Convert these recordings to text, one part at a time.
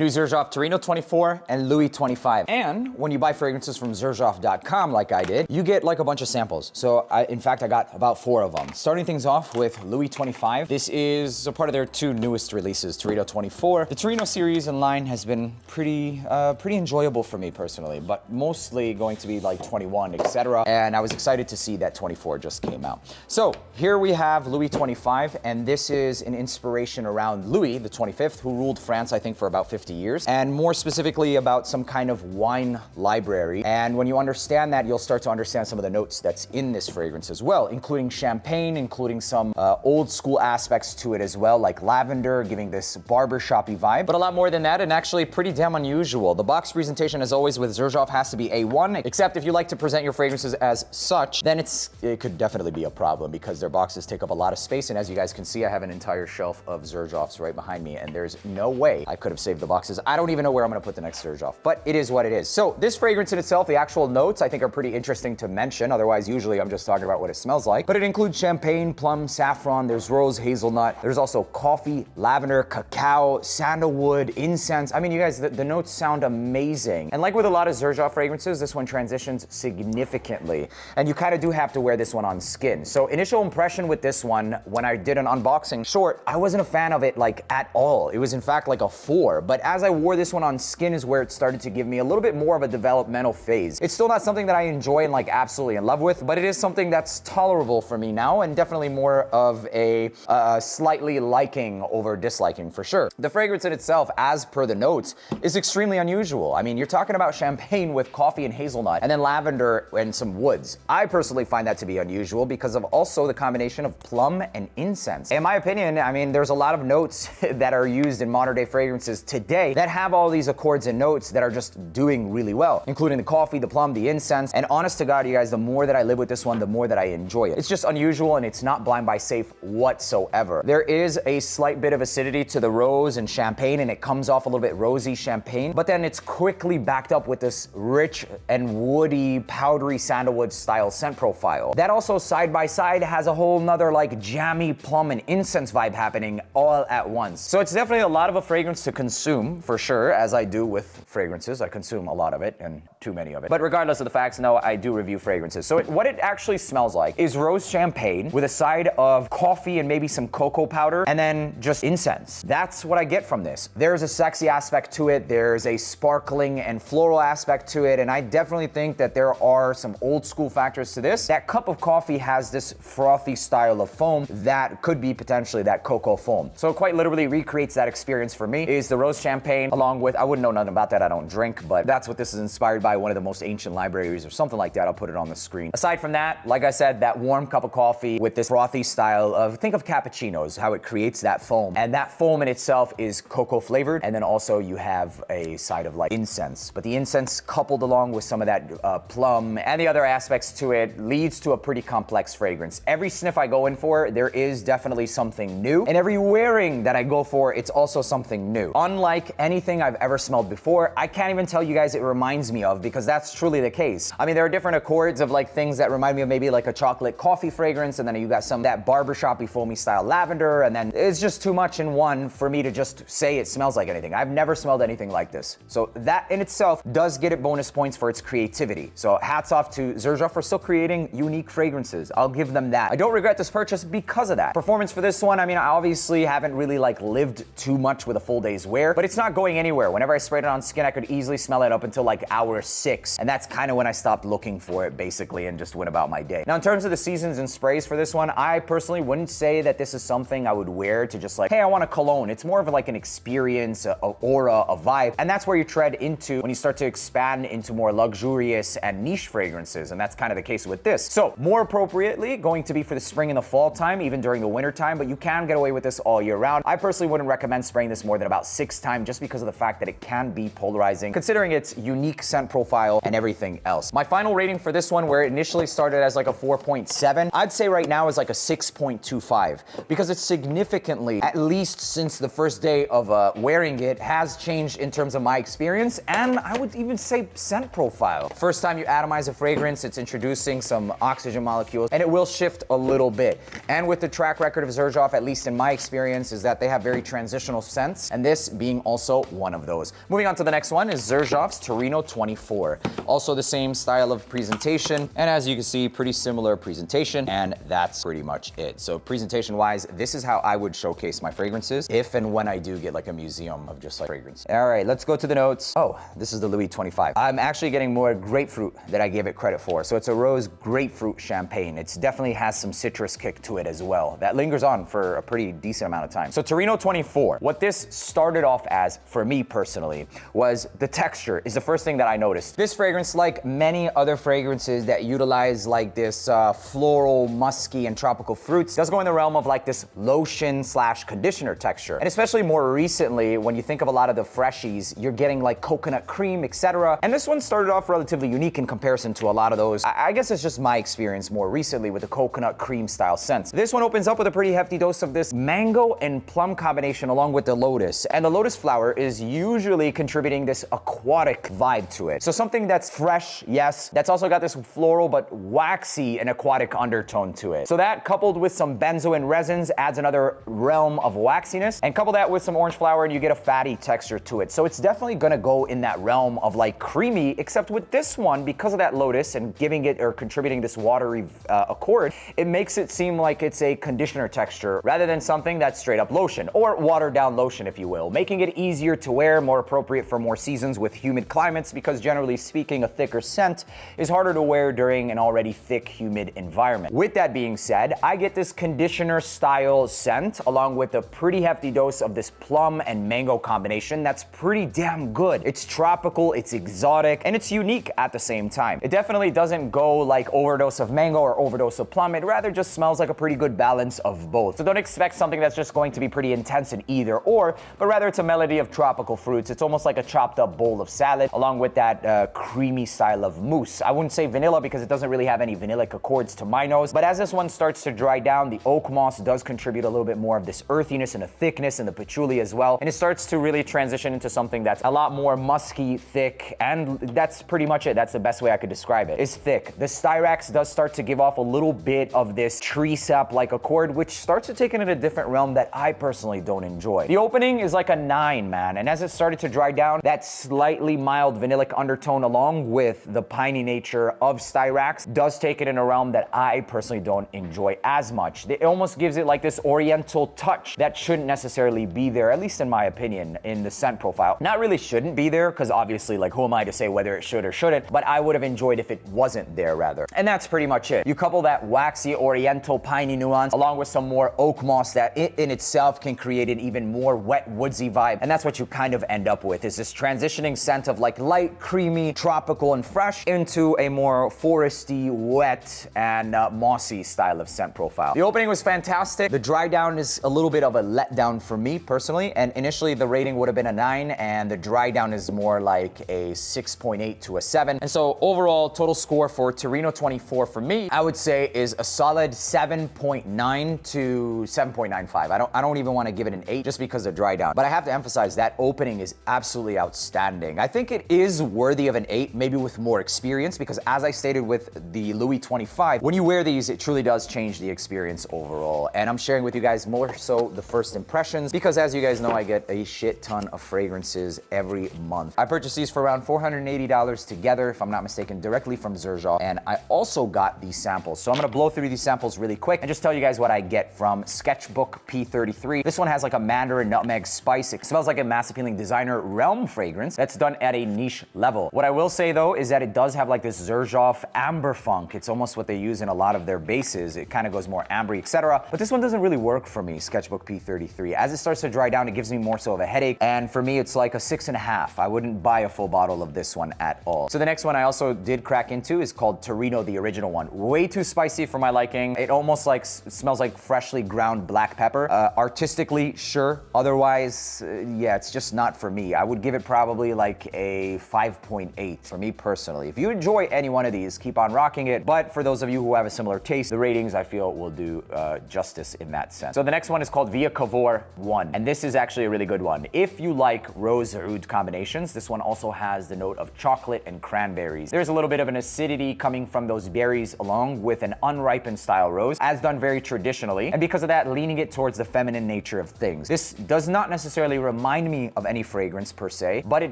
new Xerjoff Torino 24 and Louis 25. And when you buy fragrances from Xerjoff.com like I did, you get like a bunch of samples. So in fact, I got about 4 of them. Starting things off with Louis 25. This is a part of their 2 newest releases, Torino 24. The Torino series in line has been pretty enjoyable for me personally, but mostly going to be like 21, etc. And I was excited to see that 24 just came out. So here we have Louis 25, and this is an inspiration around Louis the 25th, who ruled France, I think, for about 50 years, and more specifically about some kind of wine library. And when you understand that, you'll start to understand some of the notes that's in this fragrance as well, including champagne, including some old school aspects to it as well, like lavender, giving this barbershoppy vibe, but a lot more than that, and actually pretty damn unusual. The box presentation, as always with Xerjoff, has to be A1, except if you like to present your fragrances as such, then it could definitely be a problem because their boxes take up a lot of space. And as you guys can see, I have an entire shelf of Xerjoffs right behind me, and there's no way I could have saved the boxes. I don't even know where I'm gonna put the next Xerjoff, but it is what it is. So this fragrance in itself, the actual notes, I think are pretty interesting to mention. Otherwise, usually I'm just talking about what it smells like. But it includes champagne, plum, saffron, there's rose, hazelnut, there's also coffee, lavender, cacao, sandalwood, incense. I mean, you guys, the notes sound amazing. And like with a lot of Xerjoff fragrances, this one transitions significantly. And you kind of do have to wear this one on skin. So initial impression with this one, when I did an unboxing short, I wasn't a fan of it like at all. It was in fact like a 4, but as I wore this one on skin is where it started to give me a little bit more of a developmental phase. It's still not something that I enjoy and like absolutely in love with, but it is something that's tolerable for me now, and definitely more of a slightly liking over disliking for sure. The fragrance in itself, as per the notes, is extremely unusual. I mean, you're talking about champagne with coffee and hazelnut, and then lavender and some woods. I personally find that to be unusual because of also the combination of plum and incense. In my opinion, I mean, there's a lot of notes that are used in modern day fragrances today that have all these accords and notes that are just doing really well, including the coffee, the plum, the incense. And honest to God, you guys, the more that I live with this one, the more that I enjoy it. It's just unusual, and it's not blind buy safe whatsoever. There is a slight bit of acidity to the rose and champagne, and it comes off a little bit rosy champagne, but then it's quickly backed up with this rich and woody, powdery sandalwood style scent profile. That also side by side has a whole nother like jammy plum and incense vibe happening all at once. So it's definitely a lot of a fragrance to consume for sure, as I do with fragrances. I consume a lot of it and too many of it. But regardless of the facts, no, I do review fragrances. So what it actually smells like is rose champagne with a side of coffee and maybe some cocoa powder, and then just incense. That's what I get from this. There's a sexy aspect to it. There's a sparkling and floral aspect to it. And I definitely think that there are some old school factors to this. That cup of coffee has this frothy style of foam that could be potentially that cocoa foam. So it quite literally recreates that experience for me. Is the rose champagne along with, I wouldn't know nothing about that, I don't drink, but that's what this is inspired by, one of the most ancient libraries or something like that. I'll put it on the screen. Aside from that, like I said, that warm cup of coffee with this frothy style of, think of cappuccinos, how it creates that foam. And that foam in itself is cocoa flavored. And then also you have a side of like incense, but the incense coupled along with some of that plum and the other aspects to it leads to a pretty complex fragrance. Every sniff I go in for, there is definitely something new, and every wearing that I go for, it's also something new. Unlike anything I've ever smelled before, I can't even tell you guys it reminds me of, because that's truly the case. I mean, there are different accords of like things that remind me of maybe like a chocolate coffee fragrance, and then you got some that barbershoppy foamy style lavender, and then it's just too much in one for me to just say it smells like anything. I've never smelled anything like this. So that in itself does get it bonus points for its creativity. So hats off to Xerjoff for still creating unique fragrances. I'll give them that. I don't regret this purchase because of that. Performance for this one, I mean, I obviously haven't really like lived too much with a full day's wear, but it's not going anywhere. Whenever I sprayed it on skin, I could easily smell it up until like hour 6. And that's kind of when I stopped looking for it basically and just went about my day. Now, in terms of the seasons and sprays for this one, I personally wouldn't say that this is something I would wear to just like, hey, I want a cologne. It's more of like an experience, a aura, a vibe. And that's where you tread into when you start to expand into more luxurious and niche fragrances. And that's kind of the case with this. So more appropriately, going to be for the spring and the fall time, even during the winter time, but you can get away with this all year round. I personally wouldn't recommend spraying this more than about 6 times just because of the fact that it can be polarizing, considering its unique scent profile and everything else. My final rating for this one, where it initially started as like a 4.7, I'd say right now is like a 6.25, because it's significantly, at least since the first day of wearing it, has changed in terms of my experience, and I would even say scent profile. First time you atomize a fragrance, it's introducing some oxygen molecules, and it will shift a little bit. And with the track record of Xerjoff, at least in my experience, is that they have very transitional scents, and this being also one of those. Moving on to the next one is Xerjoff's Torino 24. Also the same style of presentation, and as you can see, pretty similar presentation, and that's pretty much it. So presentation-wise, this is how I would showcase my fragrances if and when I do get like a museum of just like fragrance. All right, let's go to the notes. Oh, this is the Louis 25. I'm actually getting more grapefruit than I give it credit for. So it's a rose grapefruit champagne. It definitely has some citrus kick to it as well. That lingers on for a pretty decent amount of time. So Torino 24, what this started off as for me personally was the texture is the first thing that I noticed. This fragrance, like many other fragrances that utilize like this floral, musky, and tropical fruits, does go in the realm of like this lotion slash conditioner texture. And especially more recently, when you think of a lot of the freshies, you're getting like coconut cream, etc. And this one started off relatively unique in comparison to a lot of those. I guess it's just my experience more recently with the coconut cream style scents. This one opens up with a pretty hefty dose of this mango and plum combination along with the lotus. And the lotus flower is usually contributing this aquatic vibe to it. So something that's fresh, yes, that's also got this floral but waxy and aquatic undertone to it. So that coupled with some benzoin resins adds another realm of waxiness, and couple that with some orange flower and you get a fatty texture to it. So it's definitely gonna go in that realm of like creamy, except with this one, because of that lotus and giving it or contributing this watery accord, it makes it seem like it's a conditioner texture rather than something that's straight up lotion or watered down lotion, if you will, making it easier to wear, more appropriate for more seasons with humid climates, because generally speaking, a thicker scent is harder to wear during an already thick, humid environment. With that being said, I get this conditioner style scent along with a pretty hefty dose of this plum and mango combination that's pretty damn good. It's tropical, it's exotic, and it's unique at the same time. It definitely doesn't go like overdose of mango or overdose of plum. It rather just smells like a pretty good balance of both. So don't expect something that's just going to be pretty intense in either or, but rather it's a melody of tropical fruits. It's almost like a chopped up bowl of salad along with that creamy style of mousse. I wouldn't say vanilla because it doesn't really have any vanillic accords to my nose, but as this one starts to dry down, the oak moss does contribute a little bit more of this earthiness and a thickness, and the patchouli as well, and it starts to really transition into something that's a lot more musky, thick, and that's pretty much it. That's the best way I could describe it. It's thick. The styrax does start to give off a little bit of this tree sap like accord, which starts to take it in a different realm that I personally don't enjoy. The opening is like a 9, man, and as it started to dry down, that slightly mild vanillic undertone along with the piney nature of styrax does take it in a realm that I personally don't enjoy as much. It almost gives it like this oriental touch that shouldn't necessarily be there, at least in my opinion, in the scent profile. Not really shouldn't be there, because obviously, like, who am I to say whether it should or shouldn't, but I would have enjoyed if it wasn't there, rather. And that's pretty much it. You couple that waxy oriental piney nuance along with some more oak moss that in itself can create an even more wet woodsy vibe, and that's what you kind of end up with, is this transitioning scent of like light, creamy, tropical, and fresh into a more foresty, wet, and mossy style of scent profile. The opening was fantastic. The dry down is a little bit of a letdown for me personally, and initially the rating would have been a 9, and the dry down is more like a 6.8 to a 7. And so overall total score for Torino 24 for me, I would say is a solid 7.9 to 7.95. I don't even want to give it an 8 just because of dry down, but I have to emphasize that opening is absolutely outstanding. I think it is worthy of an 8, maybe with more experience, because as I stated with the Louis 25, when you wear these, it truly does change the experience overall. And I'm sharing with you guys more so the first impressions, because as you guys know, I get a shit ton of fragrances every month. I purchased these for around $480 together, if I'm not mistaken, directly from Xerjoff, and I also got these samples. So I'm gonna blow through these samples really quick and just tell you guys what I get from Sketchbook P33. This one has like a mandarin nutmeg spice. It smells like a mass appealing designer realm fragrance that's done at a niche level. What I will say though is that it does have like this Xerjoff amber funk. It's almost what they use in a lot of their bases. It kind of goes more ambery, etc. But this one doesn't really work for me, Sketchbook P33. As it starts to dry down, it gives me more so of a headache, and for me it's like a 6.5. I wouldn't buy a full bottle of this one at all. So the next one I also did crack into is called Torino, the original one. Way too spicy for my liking. It almost like smells like freshly ground black pepper. Artistically, sure. Otherwise, yeah, it's just not for me. I would give it probably like a 5.8 for me personally. If you enjoy any one of these, keep on rocking it. But for those of you who have a similar taste, the ratings I feel will do justice in that sense. So the next one is called Via Cavour 1, and this is actually a really good one. If you like rose oud combinations, this one also has the note of chocolate and cranberries. There's a little bit of an acidity coming from those berries along with an unripened style rose, as done very traditionally, and because of that, leaning it towards the feminine nature of things. This does not necessarily remind me of any fragrance per se, but it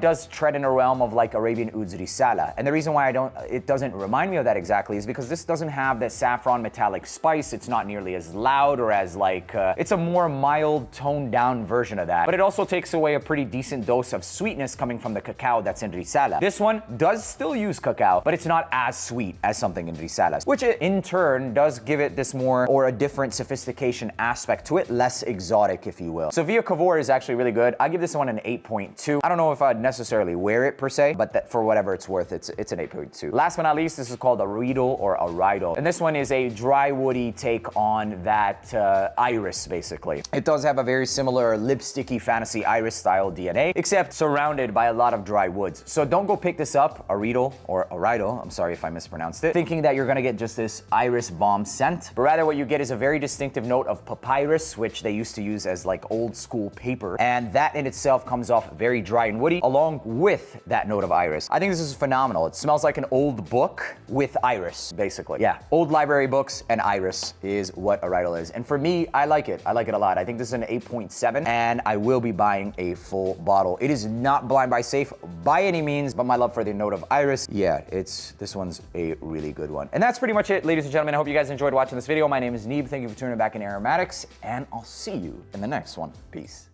does tread in a realm of like Arabian Ouds Risala. And the reason why it doesn't remind me of that exactly is because this doesn't have that saffron metallic spice. It's not nearly as loud or as like, it's a more mild, toned down version of that. But it also takes away a pretty decent dose of sweetness coming from the cacao that's in Risala. This one does still use cacao, but it's not as sweet as something in Risala, which in turn does give it this more, or a different sophistication aspect to it, less exotic, if you will. So Via Cavour is actually really good. I give this one an 8.2. I don't know if I'd necessarily wear it per se, but that for whatever it's worth, it's an 8.2. Last but not least, this is called a Riedel or a Riedel. And this one is a dry woody take on that iris, basically. It does have a very similar lipsticky fantasy iris style DNA, except surrounded by a lot of dry woods. So don't go pick this up, a Riedel or a Riedel, I'm sorry if I mispronounced it, thinking that you're gonna get just this iris bomb scent, but rather what you get is a very distinctive note of papyrus, which they used to use as like old school paper. And that in itself comes off very dry and woody, along with that note of iris. I think this is phenomenal. It smells like an old book with iris, basically. Yeah, old library books and iris is what a Riedel is. And for me, I like it. I like it a lot. I think this is an 8.7, and I will be buying a full bottle. It is not blind buy safe by any means, but my love for the note of iris, yeah, this one's a really good one. And that's pretty much it, ladies and gentlemen. I hope you guys enjoyed watching this video. My name is Neeb. Thank you for tuning back in AROMATIX, and I'll see you in the next one. Peace.